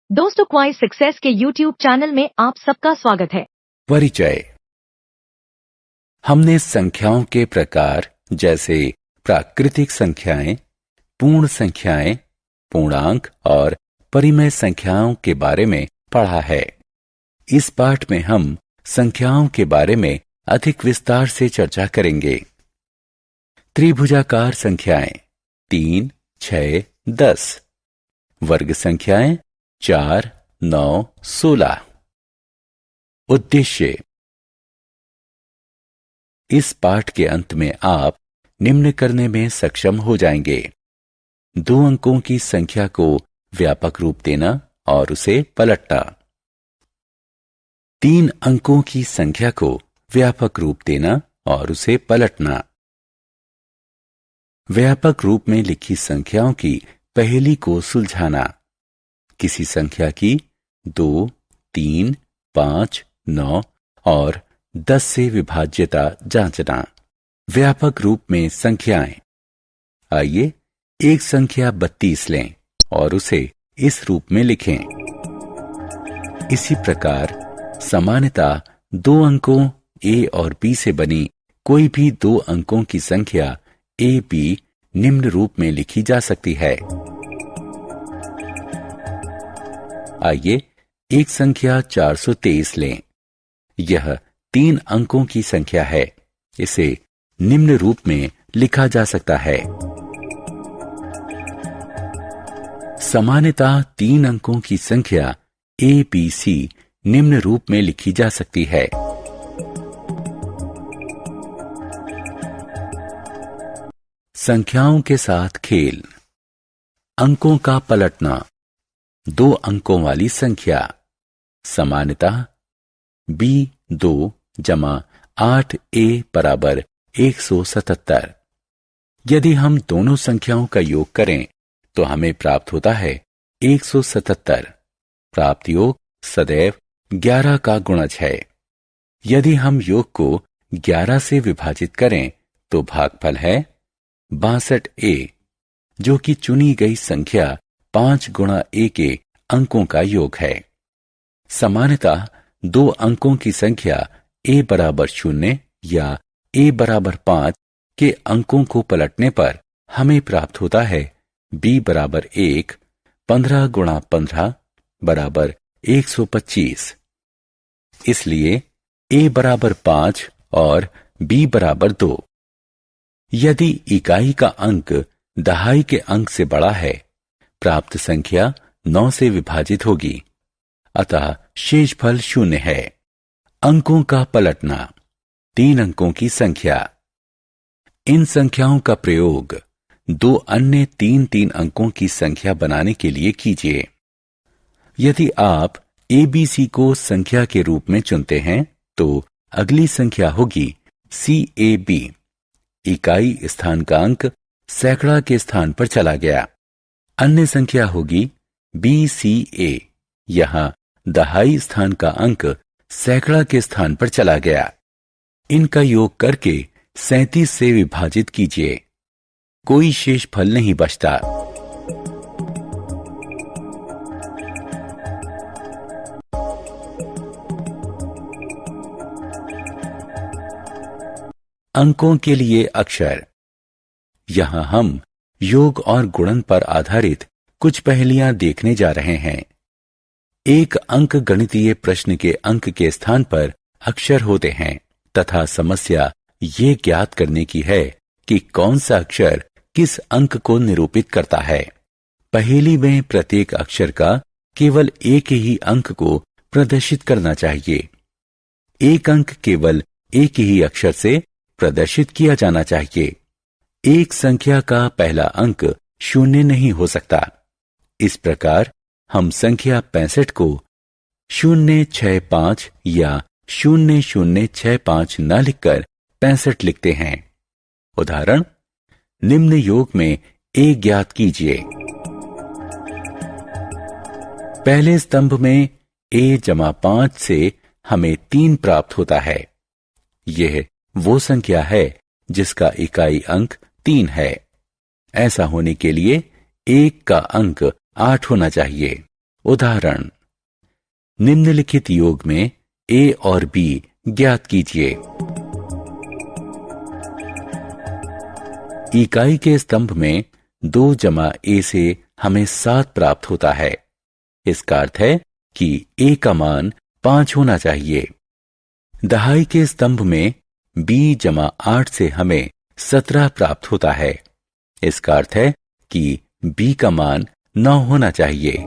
दोस्तों, क्वाइज सक्सेस के YouTube channel में आप सबका स्वागत है। परिचय। हमने संख्याओं के प्रकार जैसे प्राकृतिक संख्याएं, पूर्ण संख्याएं, पूर्णांक और परिमेय संख्याओं के बारे में पढ़ा है। इस पाठ में हम संख्याओं के बारे में अधिक विस्तार से चर्चा करेंगे। त्रिभुजाकार संख्याएं 3, 6, 10, वर्ग संख्याएं 4, 9, 16। उद्देश्य। इस पाठ के अंत में आप निम्न करने में सक्षम हो जाएंगे: 2 अंकों की संख्या को व्यापक रूप देना और उसे पलटना। 3 अंकों की संख्या को व्यापक रूप देना और उसे पलटना। व्यापक रूप में लिखी संख्याओं की पहेली को सुलझाना। किसी संख्या की 2, 3, 5, 9 और 10 से विभाज्यता जांचना। व्यापक रूप में संख्याएं। आइए एक संख्या 32 लें और उसे इस रूप में लिखें। इसी प्रकार सामान्यतः 2 अंकों A और B से बनी कोई भी 2 अंकों की संख्या AB निम्न रूप में लिखी जा सकती है। आइए एक संख्या 423 लें। यह 3 अंकों की संख्या है। इसे निम्न रूप में लिखा जा सकता है। सामान्यतः 3 अंकों की संख्या ABC निम्न रूप में लिखी जा सकती है। संख्याओं के साथ खेल। अंकों का पलटना। 2 अंकों वाली संख्या। सामान्यतः B2 जमा 8A बराबर 177। यदि हम दोनों संख्याओं का योग करें तो हमें प्राप्त होता है 177। प्राप्त योग सदैव 11 का गुणज है। यदि हम योग को 11 से विभाजित करें तो भागफल है 62A, जो कि चुनी गई संख्या 5 गुणा A के अंकों का योग है। सामान्यतः 2 अंकों की संख्या A बराबर 0 या A बराबर 5 के अंकों को पलटने पर हमें प्राप्त होता है B बराबर 1, 15 गुणा 15 बराबर 125। इसलिए A बराबर 5 और B बराबर 2। यदि इकाई का अंक दहाई के अंक से बड़ा है, प्राप्त संख्या 9 से विभाजित होगी, अतः शेषफल 0 है। अंकों का पलटना। 3 अंकों की संख्या। इन संख्याओं का प्रयोग 2 अन्य 3 अंकों की संख्या बनाने के लिए कीजिए। यदि आप ABC को संख्या के रूप में चुनते हैं तो अगली संख्या होगी CAB। इकाई स्थान का अंक सैकड़ा के स्थान पर चला गया। अन्य संख्या होगी BCA। यहां दहाई स्थान का अंक सैकड़ा के स्थान पर चला गया। इनका योग करके 37 से विभाजित कीजिए। कोई शेष फल नहीं बचता। अंकों के लिए अक्षर। यहां हम योग और गुणन पर आधारित कुछ पहेलियां देखने जा रहे हैं। एक अंक गणितीय प्रश्न के अंक के स्थान पर अक्षर होते हैं तथा समस्या ये ज्ञात करने की है कि कौन सा अक्षर किस अंक को निरूपित करता है। पहेली में प्रत्येक अक्षर का केवल एक ही अंक को प्रदर्शित करना चाहिए। एक अंक केवल एक ही अक्षर से प्रदर्शित किया जाना चाहिए। एक संख्या का पहला अंक 0 नहीं हो सकता। इस प्रकार हम संख्या 65 को 065 या 0065 न लिखकर 65 लिखते हैं। उदाहरण: निम्न योग में A ज्ञात कीजिए। पहले स्तंभ में A जमा 5 से हमें 3 प्राप्त होता है। यह वो संख्या है जिसका इकाई अंक 3 है। ऐसा होने के लिए 1 का अंक 8 होना चाहिए। उदाहरण, निम्नलिखित योग में ए और बी ज्ञात कीजिए। इकाई के स्तंभ में 2 जमा ए से हमें 7 प्राप्त होता है। इसका अर्थ है कि ए का मान 5 होना चाहिए। दहाई के स्तंभ में बी जमा 8 से हमें 17 प्राप्त होता है। इसका अर्थ है कि बी का मान 9 होना चाहिए।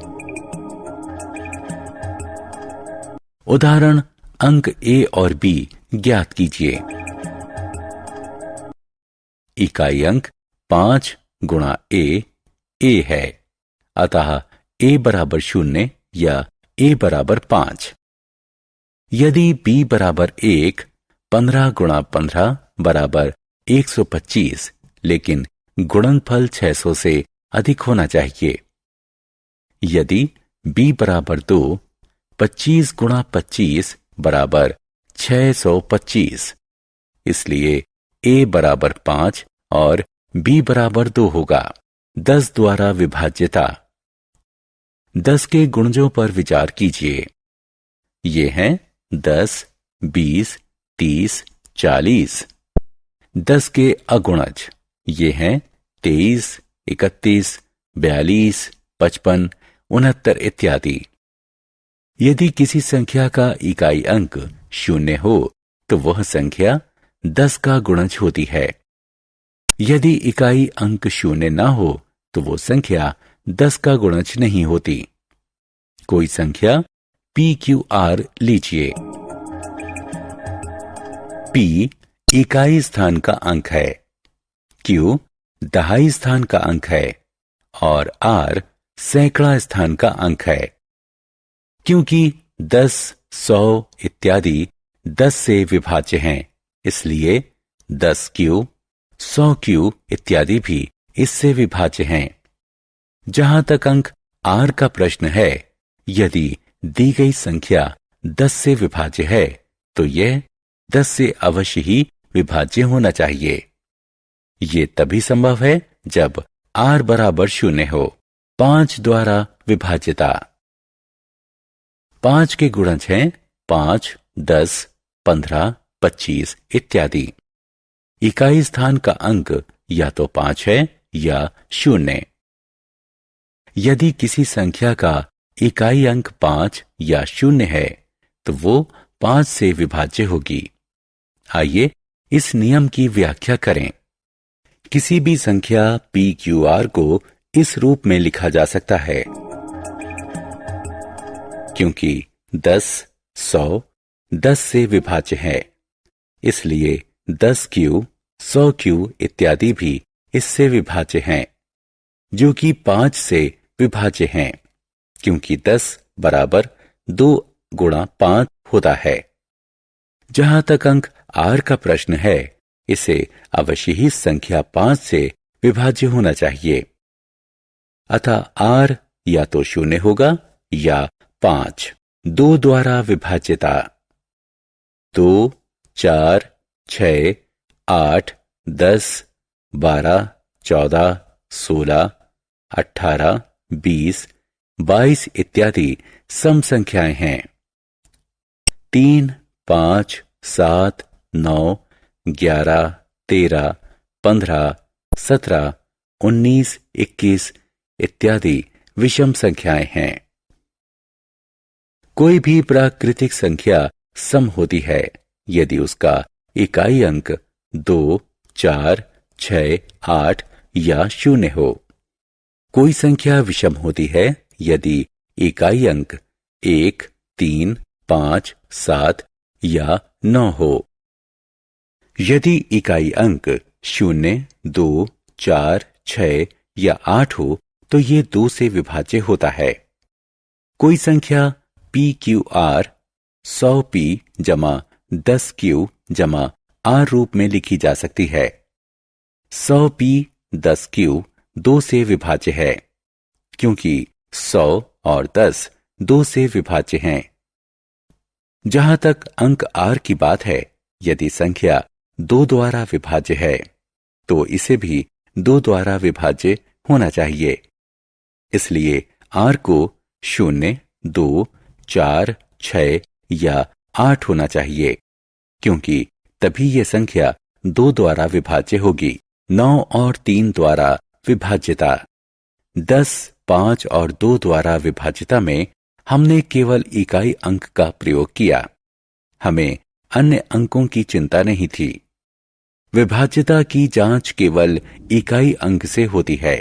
उदाहरण, अंक ए और बी ज्ञात कीजिए। इकाई अंक 5 गुणा ए है, अतः ए बराबर 0 या ए बराबर 5। यदि b बराबर 1, 15 गुणा 15 बराबर 125, लेकिन गुणनफल 600 से अधिक होना चाहिए। यदि b बराबर 2, 25 गुणा 25 बराबर 625, इसलिए a बराबर 5 और b बराबर 2 होगा। 10 द्वारा विभाज्यता। 10 के गुणजों पर विचार कीजिए। ये हैं 10, 20, 30, 40। 10 के अगुणज ये हैं 23, 31, 42, 55, 69 इत्यादि। यदि किसी संख्या का इकाई अंक 0 हो तो वह संख्या 10 का गुणज होती है। यदि इकाई अंक 0 ना हो तो वो संख्या 10 का गुणज नहीं होती। कोई संख्या PQR लीजिए। P इकाई स्थान का अंक है, Q दहाई स्थान का अंक है और R सैकड़ा स्थान का अंक है। क्योंकि 10, 100 इत्यादि 10 से विभाज्य हैं, इसलिए 10Q, 100Q इत्यादि भी इससे विभाज्य हैं। जहां तक अंक R का प्रश्न है, यदि दी गई संख्या 10 से विभाज्य है तो यह 10 से अवश्य ही विभाज्य होना चाहिए। ये तभी संभव है जब R बराबर 0 हो। 5 द्वारा विभाज्यता। 5 के गुणज हैं 5, 10, 15, 25 इत्यादि। इकाई स्थान का अंक या तो 5 है या 0। यदि किसी संख्या का इकाई अंक 5 या 0 है तो वो 5 से विभाज्य होगी। आइए इस नियम की व्याख्या करें। किसी भी संख्या PQR को इस रूप में लिखा जा सकता है। क्योंकि 10, 100 10 से विभाज्य है, इसलिए 10Q, 100Q इत्यादि भी इससे विभाज्य हैं, जो कि 5 से विभाज्य हैं, क्योंकि 10 बराबर 2 गुणा 5 होता है। जहां तक अंक R का प्रश्न है, इसे अवश्य ही संख्या 5 से विभाज्य होना चाहिए। अतः R या तो 0 होगा या 5। 2 द्वारा विभाज्यता। 2, 4, 6, 8, 10, 12, 14, 16, 18, 20, 22 इत्यादि सम संख्याएं हैं। 3, 5, 7, 9, 11, 13, 15, 17, 19, 21 इत्यादि विषम संख्याएं हैं। कोई भी प्राकृतिक संख्या सम होती है यदि उसका इकाई अंक 2, 4, 6, 8 या 0 हो। कोई संख्या विषम होती है यदि इकाई अंक 1, 3, 5, 7 या 9 हो। यदि इकाई अंक 0, 2, 4, 6 या 8 हो तो ये 2 से विभाज्य होता है। कोई संख्या PQR 100P जमा 10Q जमा R रूप में लिखी जा सकती है। 100P 10Q 2 से विभाज्य है, क्योंकि 100 और 10 2 से विभाज्य हैं। जहां तक अंक R की बात है, यदि संख्या 2 द्वारा विभाज्य है तो इसे भी 2 द्वारा विभाज्य होना चाहिए। इसलिए R को 0, 2, 4, 6 या 8 होना चाहिए, क्योंकि तभी ये संख्या 2 द्वारा विभाज्य होगी। 9 और 3 द्वारा विभाज्यता। 10, 5 और 2 द्वारा विभाज्यता में हमने केवल इकाई अंक का प्रयोग किया। हमें अन्य अंकों की चिंता नहीं थी। विभाज्यता की जांच केवल इकाई अंक से होती है।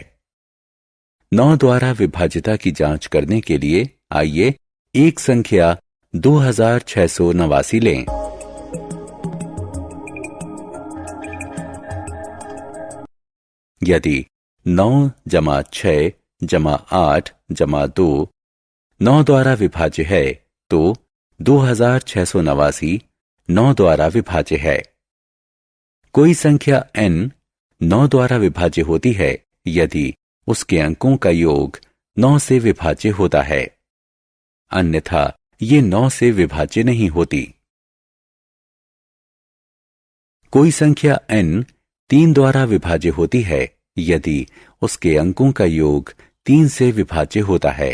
9 द्वारा विभाज्यता की जांच करने के लिए आइए एक संख्या 2689 लें। यदि 9 जमा 6 जमा 8 जमा 2 9 द्वारा विभाज्य है तो 2689 9 द्वारा विभाज्य है। कोई संख्या n 9 द्वारा विभाज्य होती है यदि उसके अंकों का योग 9 से विभाज्य होता है, अन्यथा ये 9 से विभाज्य नहीं होती। कोई संख्या n 3 द्वारा विभाज्य होती है यदि उसके अंकों का योग 3 से विभाज्य होता है,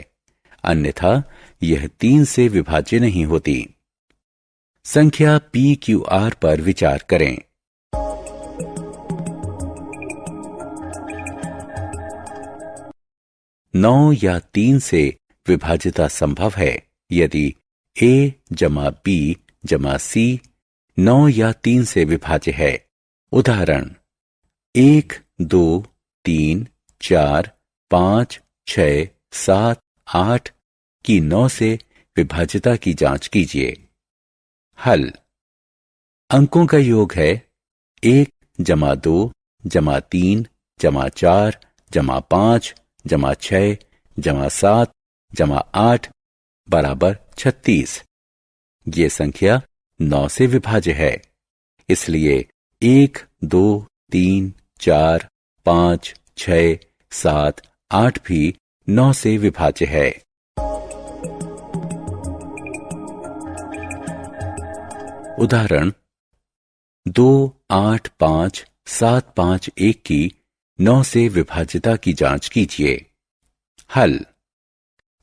अन्यथा यह 3 से विभाज्य नहीं होती। संख्या PQR पर विचार करें। नौ या 3 से विभाज्यता संभव है यदि A जमा B जमा C 9 या 3 से विभाज्य है। उदाहरण 1, 2, 3, 4, 5, 6, 7, 8 की 9 से विभाज्यता की जांच कीजिए। हल। अंकों का योग है 1 जमा 2 जमा 3 जमा 4 जमा 5 जमा 6 जमा 7 जमा 8 बराबर 36। ये संख्या 9 से विभाज्य है, इसलिए 1, 2, 3, 4, 5, 6, 7, 8 भी 9 से विभाज्य है। उदाहरण 2, 8, 5, 7, 5, 1 की 9 से विभाज्यता की जांच कीजिए। हल।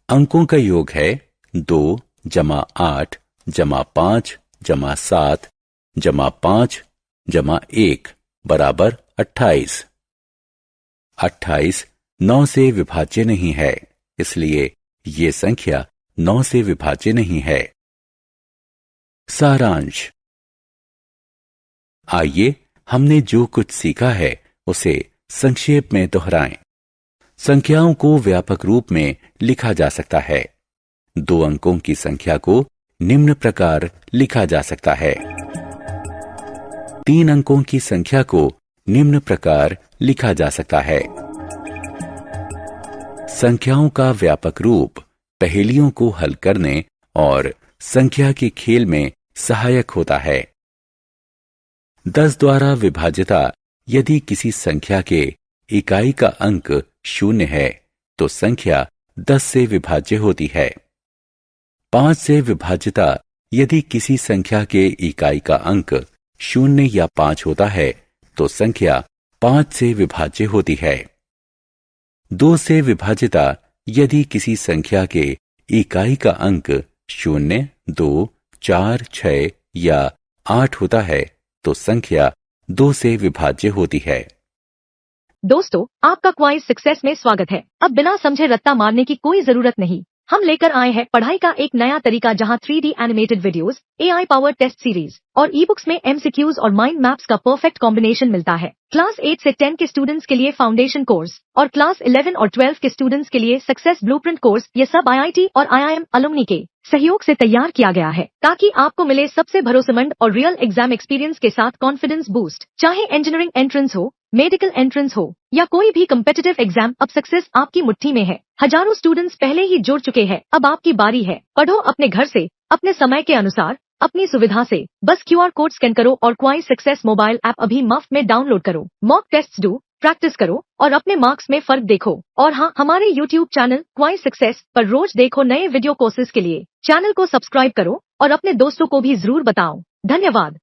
अंकों का योग है 2 जमा 8 जमा 5 जमा 7 जमा 5 जमा 1 बराबर 28। 28 9 से विभाज्य नहीं है, इसलिए ये संख्या 9 से विभाज्य नहीं है। सारांश। आइए हमने जो कुछ सीखा है उसे संक्षेप में दोहराएं। संख्याओं को व्यापक रूप में लिखा जा सकता है। 2 अंकों की संख्या को निम्न प्रकार लिखा जा सकता है। 3 अंकों की संख्या को निम्न प्रकार लिखा जा सकता है। संख्याओं का व्यापक रूप पहेलियों को हल करने और संख्या के खेल में सहायक होता है। 10 द्वारा विभाज्यता। यदि किसी संख्या के इकाई का अंक 0 है तो संख्या 10 से विभाज्य होती है। 5 से विभाज्यता। यदि किसी संख्या के इकाई का अंक 0 या 5 होता है तो संख्या 5 से विभाज्य होती है। 2 से विभाज्यता। यदि किसी संख्या के इकाई का अंक 0, 2, 4, 6 या 8 होता है तो संख्या 2 से विभाज्य होती है। दोस्तों, आपका क्वाइज सक्सेस में स्वागत है। अब बिना समझे रट्टा मारने की कोई जरूरत नहीं। हम लेकर आए हैं पढ़ाई का एक नया तरीका जहां 3D animated videos, AI powered test series और ई बुक्स में MCQs और माइंड मैप्स का परफेक्ट कॉम्बिनेशन मिलता है। क्लास 8 से 10 के स्टूडेंट्स के लिए फाउंडेशन कोर्स और क्लास 11 और 12 के स्टूडेंट्स के लिए सक्सेस ब्लूप्रिंट कोर्स, ये सब IIT और IIM अलुमनी के सहयोग से तैयार किया गया है ताकि आपको मिले सबसे भरोसेमंद और रियल एग्जाम एक्सपीरियंस के साथ कॉन्फिडेंस बूस्ट। चाहे इंजीनियरिंग एंट्रेंस हो, मेडिकल एंट्रेंस हो या कोई भी कम्पिटिटिव एग्जाम, अब सक्सेस आपकी मुट्ठी में है। हजारों स्टूडेंट्स पहले ही जुड़ चुके हैं, अब आपकी बारी है। पढ़ो अपने घर से, अपने समय के अनुसार, अपनी सुविधा से। बस QR कोड स्कैन करो और क्वाइज सक्सेस मोबाइल ऐप अभी मुफ्त में डाउनलोड करो। मॉक टेस्ट्स दो, प्रैक्टिस करो और अपने मार्क्स में फर्क देखो। और हाँ, हमारे YouTube चैनल क्वाइज सक्सेस पर रोज देखो नए वीडियो कोर्सेज के लिए। चैनल को सब्सक्राइब करो और अपने दोस्तों को भी जरूर बताओ। धन्यवाद।